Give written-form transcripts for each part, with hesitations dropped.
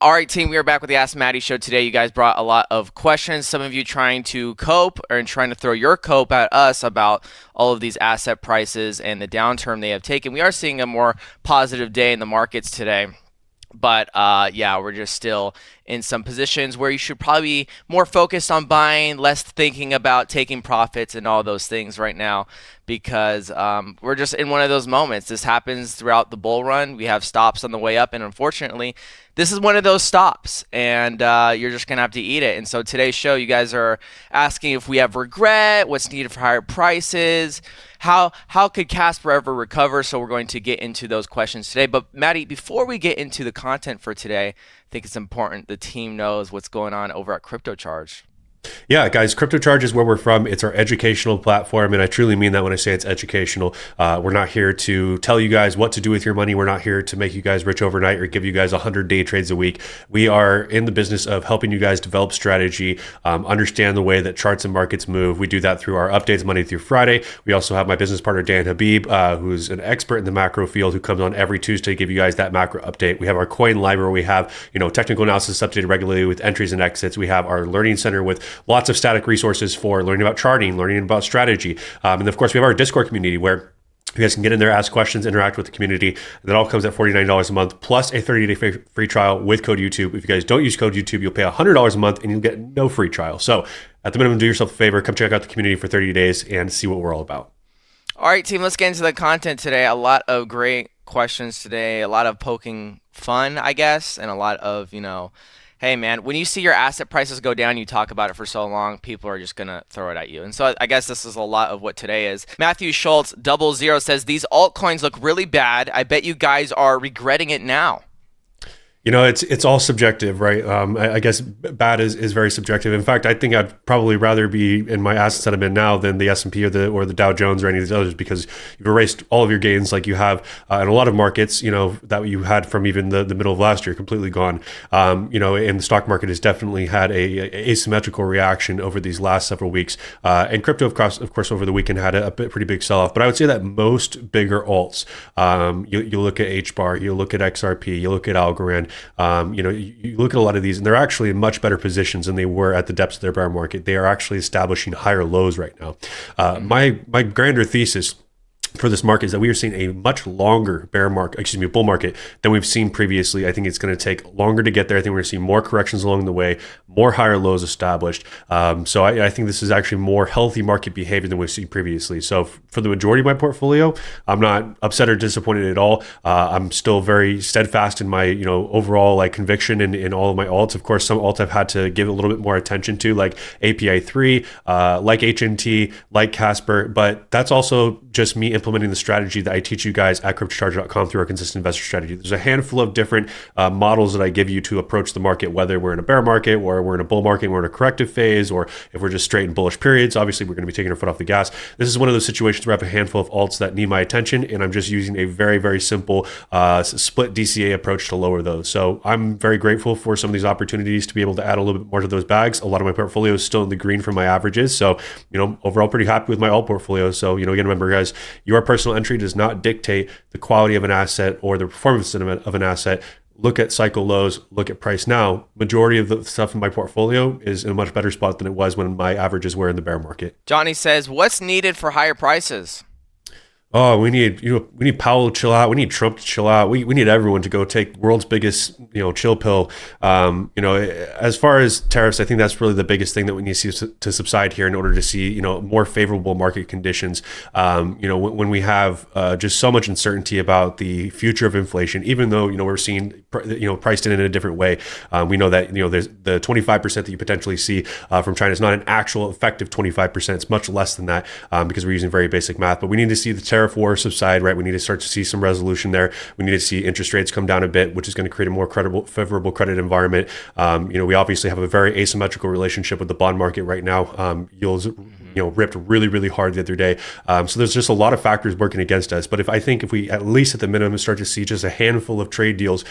All right, team, we are back with the Ask Maddie show today. You guys brought a lot of questions. Some of you trying to cope or trying to throw your cope at us about all of these asset prices and the downturn they have taken. We are seeing a more positive day in the markets today. But yeah, we're just still in some positions where you should probably be more focused on buying, less thinking about taking profits and all those things right now, because we're just in one of those moments. This happens throughout the bull run. We have stops on the way up, and unfortunately, this is one of those stops, and you're just gonna have to eat it. And so today's show, you guys are asking if we have regret, what's needed for higher prices, how could Casper ever recover? So we're going to get into those questions today. But Maddie, before we get into the content for today, I think it's important the team knows what's going on over at Cryptocharge. Yeah, guys, Cryptocharge is where we're from. It's our educational platform, and I truly mean that when I say it's educational. We're not here to tell you guys what to do with your money. We're not here to make you guys rich overnight or give you guys 100 day trades a week. We are in the business of helping you guys develop strategy, understand the way that charts and markets move. We do that through our updates Monday through Friday. We also have my business partner, Dan Habib, who's an expert in the macro field, who comes on every Tuesday to give you guys that macro update. We have our coin library. We have, technical analysis updated regularly with entries and exits. We have our learning center with lots of static resources for learning about charting, learning about strategy. And of course, we have our Discord community where you guys can get in there, ask questions, interact with the community. That all comes at $49 a month, plus a 30-day free trial with code YouTube. If you guys don't use code YouTube, you'll pay $100 a month and you'll get no free trial. So at the minimum, do yourself a favor, come check out the community for 30 days and see what we're all about. All right, team, let's get into the content today. A lot of great questions today, a lot of poking fun, I guess, and a lot of, hey man, when you see your asset prices go down, you talk about it for so long, people are just gonna throw it at you. And so I guess this is a lot of what today is. Matthew Schultz 00 says these altcoins look really bad. I bet you guys are regretting it now. It's all subjective, right? I guess bad is very subjective. In fact, I think I'd probably rather be in my asset sentiment now than the S&P or the Dow Jones or any of these others, because you've erased all of your gains like you have in a lot of markets, that you had from even the middle of last year, completely gone. And the stock market has definitely had a asymmetrical reaction over these last several weeks. And crypto, of course, over the weekend had a pretty big sell-off. But I would say that most bigger alts, you look at HBAR, you look at XRP, you look at Algorand, you look at a lot of these, and they're actually in much better positions than they were at the depths of their bear market. They are actually establishing higher lows right now. My grander thesis for this market is that we are seeing a much longer bull market than we've seen previously. I think it's going to take longer to get there. I think we're going to see more corrections along the way, more higher lows established. So I think this is actually more healthy market behavior than we've seen previously. So for the majority of my portfolio, I'm not upset or disappointed at all. I'm still very steadfast in my overall conviction in all of my alts. Of course, some alts I've had to give a little bit more attention to, like API3, like HNT, like Casper, but that's also just me implementing the strategy that I teach you guys at cryptocharge.com through our consistent investor strategy. There's a handful of different models that I give you to approach the market, whether we're in a bear market or we're in a bull market, we're in a corrective phase, or if we're just straight in bullish periods. Obviously, we're going to be taking our foot off the gas. This is one of those situations where I have a handful of alts that need my attention, and I'm just using a very, very simple split DCA approach to lower those. So I'm very grateful for some of these opportunities to be able to add a little bit more to those bags. A lot of my portfolio is still in the green from my averages. So, overall pretty happy with my alt portfolio. So, again, remember guys, your personal entry does not dictate the quality of an asset or the performance of an asset. Look at cycle lows, look at price now. Majority of the stuff in my portfolio is in a much better spot than it was when my averages were in the bear market. Johnny says, what's needed for higher prices? Oh, we need Powell to chill out. We need Trump to chill out. We need everyone to go take world's biggest, chill pill. As far as tariffs, I think that's really the biggest thing that we need to see to subside here in order to see, more favorable market conditions. When we have just so much uncertainty about the future of inflation, even though, we're seeing, priced in a different way. We know that, there's the 25% that you potentially see from China is not an actual effective 25%. It's much less than that because we're using very basic math. But we need to see the tariff war subside, right? We need to start to see some resolution there. We need to see interest rates come down a bit, which is going to create a more favorable credit environment. We obviously have a very asymmetrical relationship with the bond market right now. Yields, ripped really, really hard the other day. So there's just a lot of factors working against us. But if we at least at the minimum start to see just a handful of trade deals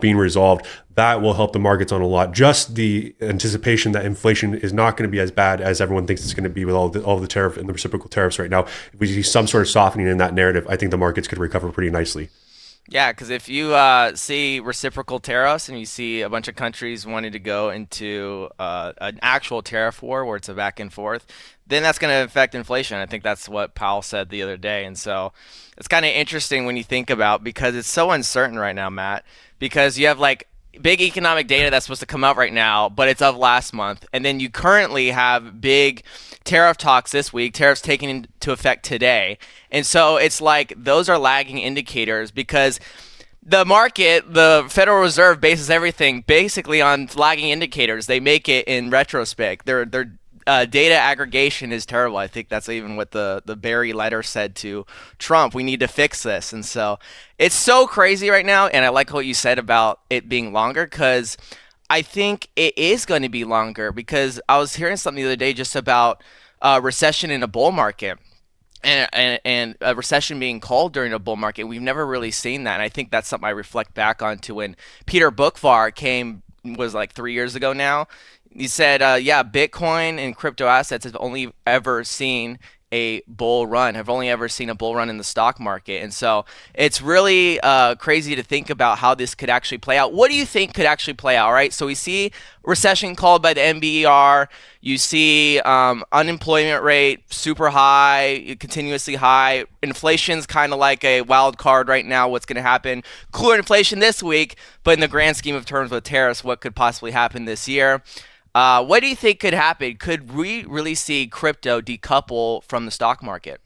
being resolved, that will help the markets on a lot. Just the anticipation that inflation is not going to be as bad as everyone thinks it's going to be with all the tariff and the reciprocal tariffs right now. If we see some sort of softening in that narrative, I think the markets could recover pretty nicely. Yeah, because if you see reciprocal tariffs and you see a bunch of countries wanting to go into an actual tariff war where it's a back and forth, then that's going to affect inflation. I think that's what Powell said the other day. And so it's kind of interesting when you think about because it's so uncertain right now, Matt, because you have like big economic data that's supposed to come out right now, but it's of last month. And then you currently have big tariff talks this week, tariffs taking into effect today. And so it's like those are lagging indicators because the market, the Federal Reserve bases everything basically on lagging indicators. They make it in retrospect. Their data aggregation is terrible. I think that's even what the Barry letter said to Trump. We need to fix this. And so it's so crazy right now. And I like what you said about it being longer because I think it is going to be longer because I was hearing something the other day just about recession in a bull market. And a recession being called during a bull market, we've never really seen that. And I think that's something I reflect back onto when Peter Bookvar came, was like 3 years ago now. He said, yeah, Bitcoin and crypto assets have only ever seen a bull run, have only ever seen a bull run in the stock market. And so it's really crazy to think about how this could actually play out. What do you think could actually play out, right? So we see recession called by the NBER. You see unemployment rate super high, continuously high. Inflation's kind of like a wild card right now. What's going to happen? Cooler inflation this week, but in the grand scheme of terms with tariffs, what could possibly happen this year? What do you think could happen? Could we really see crypto decouple from the stock market?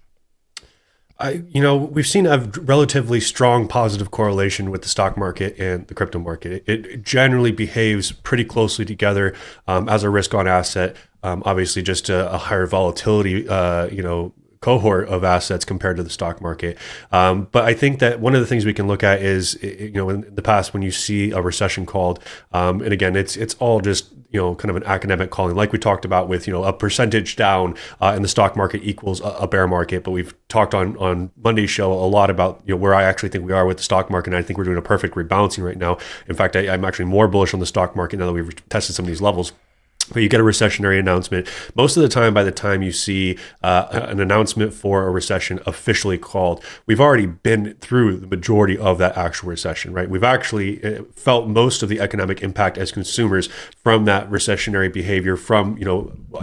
We've seen a relatively strong positive correlation with the stock market and the crypto market. It generally behaves pretty closely together as a risk-on asset. Obviously, just a higher volatility, cohort of assets compared to the stock market. But I think that one of the things we can look at is, in the past when you see a recession called, and again, it's all just kind of an academic calling, like we talked about with a percentage down in the stock market equals a bear market. But we've talked on Monday's show a lot about where I actually think we are with the stock market, and I think we're doing a perfect rebalancing right now. In fact, I'm actually more bullish on the stock market now that we've tested some of these levels. But you get a recessionary announcement. Most of the time, by the time you see an announcement for a recession officially called, we've already been through the majority of that actual recession, right? We've actually felt most of the economic impact as consumers from that recessionary behavior, from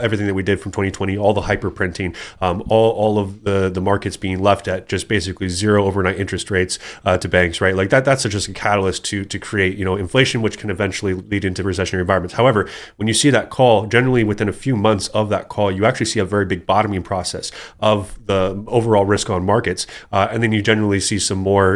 everything that we did from 2020, all the hyper printing, all of the markets being left at just basically zero overnight interest rates to banks, right? Like that's just a catalyst to create inflation, which can eventually lead into recessionary environments. However, when you see that call, generally within a few months of that call, you actually see a very big bottoming process of the overall risk on markets. And then you generally see some more,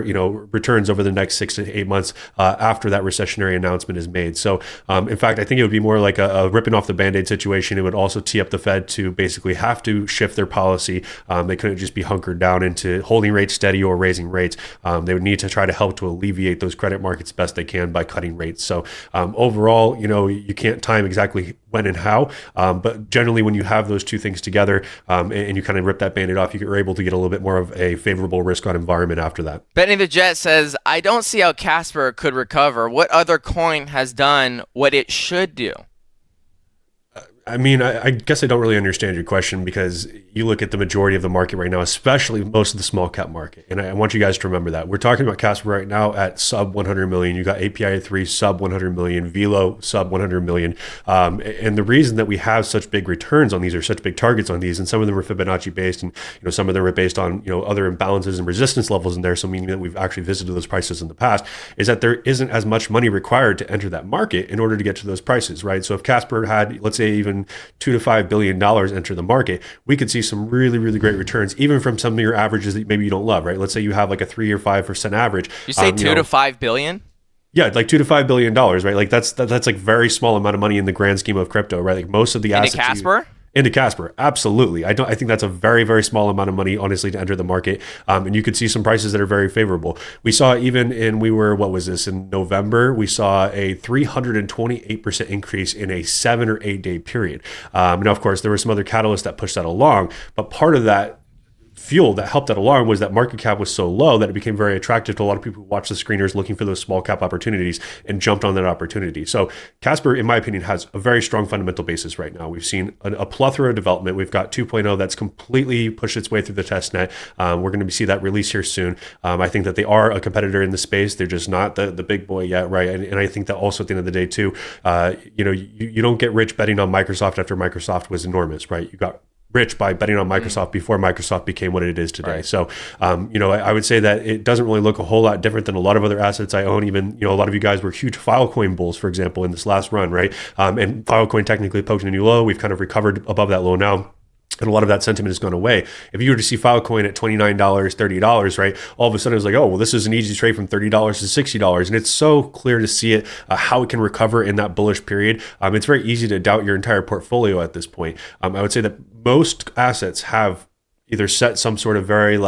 returns over the next 6 to 8 months after that recessionary announcement is made. So in fact, I think it would be more like a ripping off the Band-Aid situation. It would also tee up the Fed to basically have to shift their policy. They couldn't just be hunkered down into holding rates steady or raising rates. They would need to try to help to alleviate those credit markets best they can by cutting rates. So overall, you can't time exactly when and how. But generally, when you have those two things together and you kind of rip that Band-Aid off, you're able to get a little bit more of a favorable risk-on environment after that. Benny the Jet says, I don't see how Casper could recover. What other coin has done what it should do? I mean, I guess I don't really understand your question because you look at the majority of the market right now, especially most of the small cap market. And I want you guys to remember that. We're talking about Casper right now at sub 100 million. You got API 3 sub 100 million, Velo sub 100 million. And the reason that we have such big returns on these or such big targets on these, and some of them are Fibonacci based and some of them are based on other imbalances and resistance levels in there, so meaning that we've actually visited those prices in the past, is that there isn't as much money required to enter that market in order to get to those prices, right? So if Casper had, let's say, even $2 to $5 billion enter the market, we could see some really, really great returns, even from some of your averages that maybe you don't love, right? Let's say you have like a 3 or 5% average. You say 2 to 5 billion? Yeah, like $2 to $5 billion, right? Like that's like very small amount of money in the grand scheme of crypto, right? Like most of the assets. Into Casper? Into Casper, absolutely. I think that's a very, very small amount of money, honestly, to enter the market. And you could see some prices that are very favorable. We saw even in November, we saw a 328% increase in a 7 or 8 day period. Now, of course, there were some other catalysts that pushed that along, but part of that fuel that helped that alarm was that market cap was so low that it became very attractive to a lot of people who watched the screeners looking for those small cap opportunities and jumped on that opportunity. So Casper, in my opinion, has a very strong fundamental basis right now. We've seen a plethora of development. We've got 2.0 that's completely pushed its way through the test net. We're going to see that release here soon. I think that they are a competitor in the space. They're just not the big boy yet, right? And I think that also at the end of the day too, you don't get rich betting on Microsoft after Microsoft was enormous, right? You got rich by betting on Microsoft before Microsoft became what it is today. Right. So, I would say that it doesn't really look a whole lot different than a lot of other assets I own. Even, a lot of you guys were huge Filecoin bulls, for example, in this last run, right? And Filecoin technically poked a new low. We've kind of recovered above that low now. And a lot of that sentiment has gone away. If you were to see Filecoin at $29, $30, right, all of a sudden it was like, oh, well, this is an easy trade from $30 to $60. And it's so clear to see it, how it can recover in that bullish period. It's very easy to doubt your entire portfolio at this point. I would say that most assets have either set some sort of very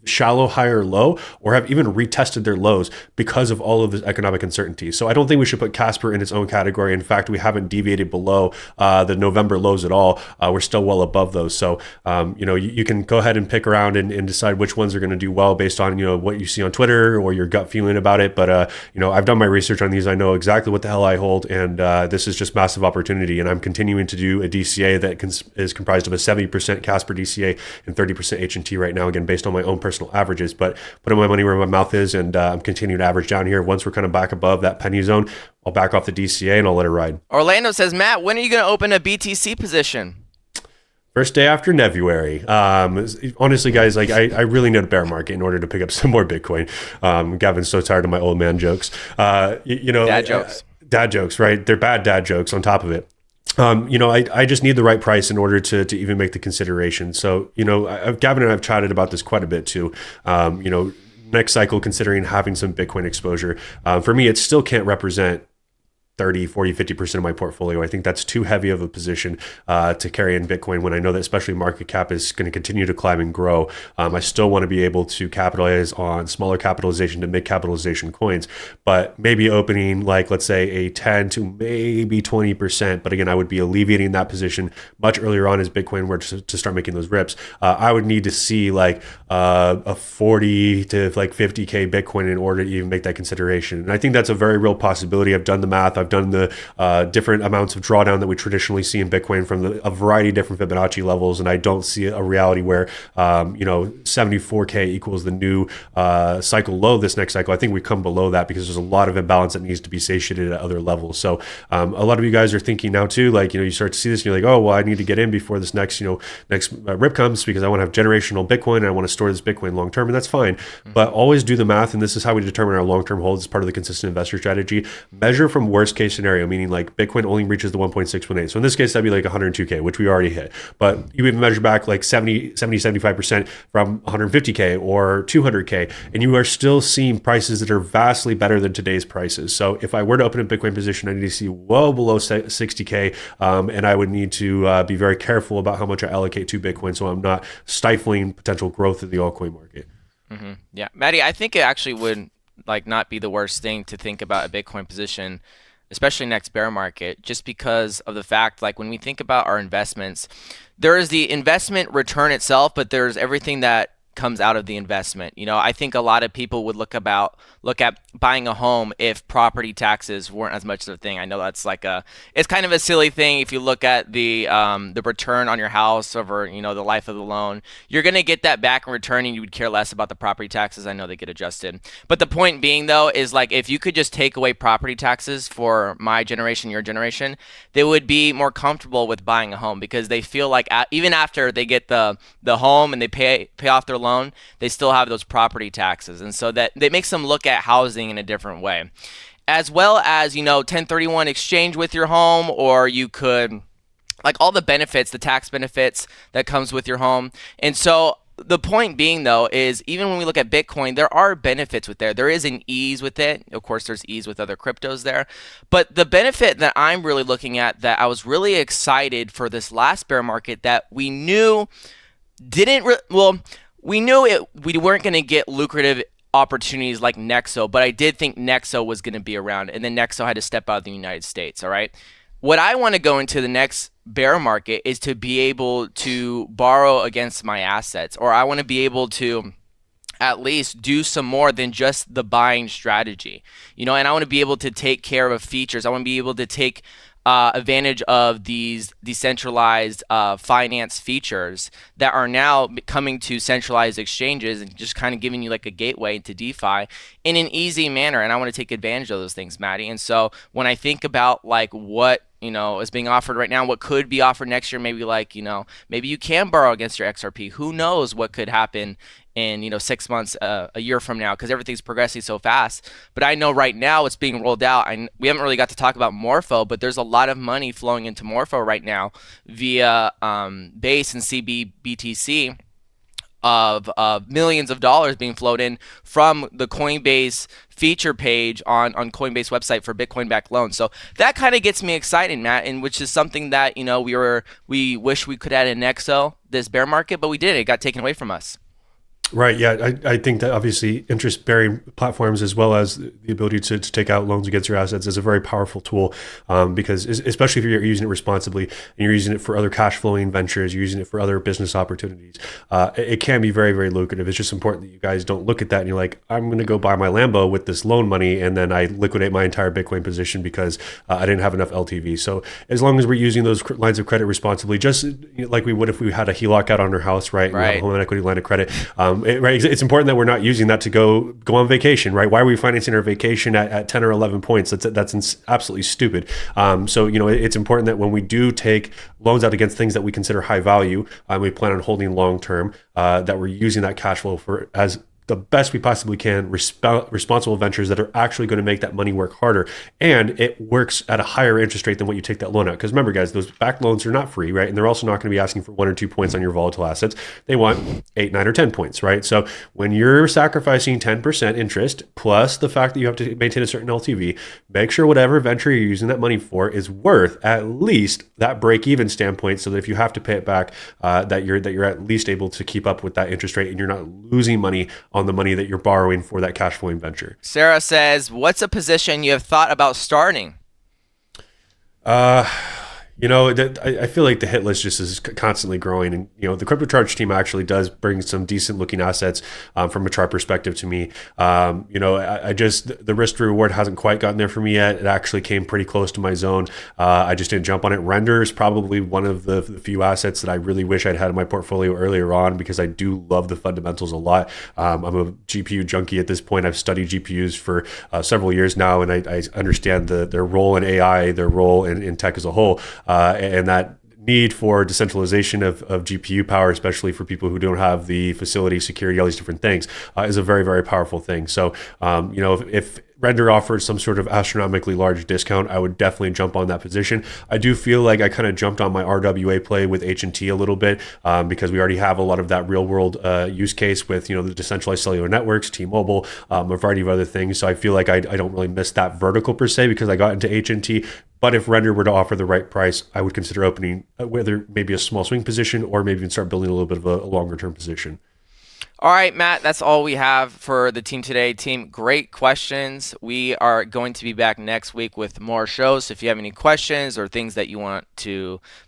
shallow high or low, or have even retested their lows because of all of this economic uncertainty. So I don't think we should put Casper in its own category. In fact, we haven't deviated below the November lows at all. We're still well above those. So, you can go ahead and pick around and decide which ones are going to do well based on, what you see on Twitter or your gut feeling about it. But, I've done my research on these. I know exactly what the hell I hold. And this is just massive opportunity. And I'm continuing to do a DCA that is comprised of a 70% Casper DCA and 30% H&T right now, again, based on my own personal averages, but putting my money where my mouth is, and I'm continuing to average down here. Once we're kind of back above that penny zone, I'll back off the DCA and I'll let it ride. Orlando says, Matt, when are you going to open a BTC position? First day after February. Honestly, guys, I really need a bear market in order to pick up some more Bitcoin. Gavin's so tired of my old man jokes. Dad jokes. Dad jokes, right? They're bad dad jokes on top of it. I just need the right price in order to even make the consideration. So, Gavin and I have chatted about this quite a bit too. Next cycle, considering having some Bitcoin exposure, for me, it still can't represent 30, 40, 50% of my portfolio. I think that's too heavy of a position to carry in Bitcoin when I know that especially market cap is going to continue to climb and grow. I still want to be able to capitalize on smaller capitalization to mid capitalization coins, but maybe opening let's say a 10 to maybe 20%. But again, I would be alleviating that position much earlier on as Bitcoin were to start making those rips. I would need to see a 40 to 50K Bitcoin in order to even make that consideration. And I think that's a very real possibility. I've done the math. I've done the different amounts of drawdown that we traditionally see in Bitcoin from a variety of different Fibonacci levels, and I don't see a reality where 74K equals the new cycle low this next cycle. I think we come below that because there's a lot of imbalance that needs to be satiated at other levels. So a lot of you guys are thinking now too, you start to see this and you're like, oh, well, I need to get in before this next rip comes because I want to have generational Bitcoin and I want to store this Bitcoin long term, and that's fine. Mm-hmm. But always do the math, and this is how we determine our long term holds as part of the consistent investor strategy. Measure from worst case scenario, meaning Bitcoin only reaches the 1.618. So in this case, that'd be 102K, which we already hit. But you even measure back 75% from 150K or 200K, and you are still seeing prices that are vastly better than today's prices. So if I were to open a Bitcoin position, I need to see well below 60K, and I would need to be very careful about how much I allocate to Bitcoin so I'm not stifling potential growth in the altcoin market. Mm-hmm. Yeah, Maddie, I think it actually would not be the worst thing to think about a Bitcoin position, especially next bear market, just because of the fact, when we think about our investments, there is the investment return itself, but there's everything that comes out of the investment. I think a lot of people would look at buying a home if property taxes weren't as much of a thing. I know that's it's kind of a silly thing if you look at the return on your house over the life of the loan. You're gonna get that back in return, and you would care less about the property taxes. I know they get adjusted, but the point being though is if you could just take away property taxes for my generation, your generation, they would be more comfortable with buying a home because they feel even after they get the home and they pay off their loan, they still have those property taxes, and so that makes them look at housing in a different way, as well as 1031 exchange with your home, or you could all the benefits, the tax benefits that comes with your home. And so the point being though is even when we look at Bitcoin, there are benefits with there is an ease with it. Of course there's ease with other cryptos there, but the benefit that I'm really looking at, that I was really excited for this last bear market, that we knew we weren't going to get lucrative opportunities like Nexo, but I did think Nexo was going to be around, and then Nexo had to step out of the United States, all right? what I want to go into the next bear market is to be able to borrow against my assets, or I want to be able to at least do some more than just the buying strategy, and I want to be able to take care of features. I want to be able to take advantage of these decentralized finance features that are now coming to centralized exchanges and just kind of giving you like a gateway into DeFi in an easy manner. And I want to take advantage of those things, Maddie. And so when I think about like what is being offered right now, what could be offered next year, maybe like, maybe you can borrow against your XRP. Who knows what could happen in 6 months, a year from now, because everything's progressing so fast. But I know right now it's being rolled out. We haven't really got to talk about Morpho, but there's a lot of money flowing into Morpho right now via Base and CBBTC of millions of dollars being flowed in from the Coinbase feature page on Coinbase website for Bitcoin-backed loans. So that kind of gets me excited, Matt, and which is something that we wish we could add in Nexo this bear market, but we didn't. It got taken away from us. Right. Yeah. I think that obviously interest-bearing platforms, as well as the ability to take out loans against your assets, is a very powerful tool, because especially if you're using it responsibly and you're using it for other cash flowing ventures, you're using it for other business opportunities, it can be very, very lucrative. It's just important that you guys don't look at that and you're like, I'm going to go buy my Lambo with this loan money, and then I liquidate my entire Bitcoin position because I didn't have enough LTV. So as long as we're using those lines of credit responsibly, just like we would if we had a HELOC out on our house, right? Right. A home equity line of credit. It's important that we're not using that to go on vacation, right? Why are we financing our vacation at 10 or 11 points? That's absolutely stupid. So it's important that when we do take loans out against things that we consider high value, we plan on holding long term, that we're using that cash flow for as the best we possibly can, responsible ventures that are actually going to make that money work harder. And it works at a higher interest rate than what you take that loan out. Because remember, guys, those backed loans are not free, right? And they're also not going to be asking for 1 or 2 points on your volatile assets. They want 8, 9, or 10 points, right? So when you're sacrificing 10% interest plus the fact that you have to maintain a certain LTV, make sure whatever venture you're using that money for is worth at least that break-even standpoint, so that if you have to pay it back, that you're at least able to keep up with that interest rate and you're not losing money on the money that you're borrowing for that cash flowing venture. Sarah says, what's a position you have thought about starting? I feel like the hit list just is constantly growing, and the Cryptocharge team actually does bring some decent looking assets from a chart perspective to me. I just, the risk to reward hasn't quite gotten there for me yet. It actually came pretty close to my zone. I just didn't jump on it. Render is probably one of the few assets that I really wish I'd had in my portfolio earlier on, because I do love the fundamentals a lot. I'm a GPU junkie at this point. I've studied GPUs for several years now, and I understand their role in AI, their role in tech as a whole. And that need for decentralization of GPU power, especially for people who don't have the facility, security, all these different things, is a very, very powerful thing. So, if Render offers some sort of astronomically large discount, I would definitely jump on that position. I do feel like I kind of jumped on my RWA play with H&T a little bit, because we already have a lot of that real world use case with the decentralized cellular networks, T-Mobile, a variety of other things. So I feel like I don't really miss that vertical per se, because I got into H&T. But if Render were to offer the right price, I would consider opening whether maybe a small swing position or maybe even start building a little bit of a longer term position. All right, Matt, that's all we have for the team today. Team, great questions. We are going to be back next week with more shows. So if you have any questions or things that you want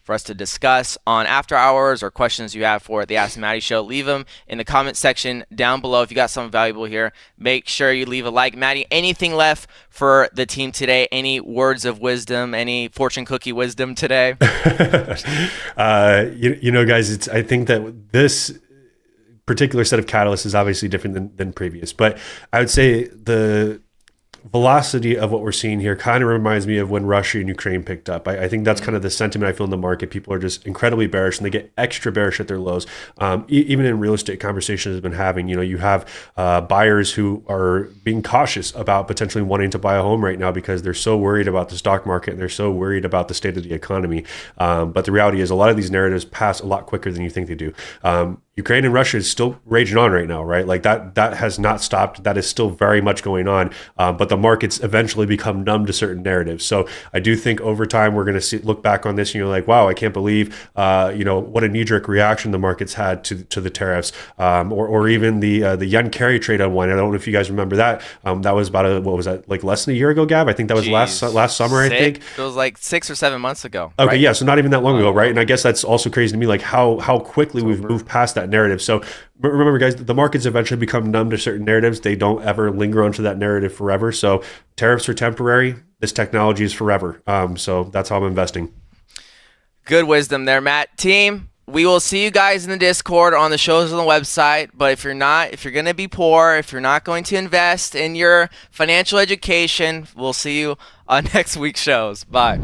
for us to discuss on After Hours, or questions you have for the Ask Maddie Show, leave them in the comment section down below. If you got something valuable here, make sure you leave a like. Maddie, anything left for the team today? Any words of wisdom, any fortune cookie wisdom today? Guys, I think that this particular set of catalysts is obviously different than previous, but I would say the velocity of what we're seeing here kind of reminds me of when Russia and Ukraine picked up. I think that's kind of the sentiment I feel in the market. People are just incredibly bearish, and they get extra bearish at their lows. Even in real estate conversations I've been having, you have buyers who are being cautious about potentially wanting to buy a home right now because they're so worried about the stock market and they're so worried about the state of the economy. But the reality is a lot of these narratives pass a lot quicker than you think they do. Ukraine and Russia is still raging on right now, right? Like that has not stopped. That is still very much going on. But the markets eventually become numb to certain narratives. So I do think over time we're going to look back on this and you're like, wow, I can't believe what a knee-jerk reaction the markets had to the tariffs, or even the yen carry trade unwind. I don't know if you guys remember that. That was about what was that, like less than a year ago, Gab? I think that was last summer. I think it was like 6 or 7 months ago. Okay, right? yeah, so not even that long ago, right? And I guess that's also crazy to me, like how quickly we've moved past that narrative. So remember, guys, the markets eventually become numb to certain narratives. They don't ever linger onto that narrative forever. So tariffs are temporary. This technology is forever. So that's how I'm investing. Good wisdom there, Matt. Team, we will see you guys in the Discord, on the shows on the website. But if you're going to be poor, if you're not going to invest in your financial education, we'll see you on next week's shows. Bye.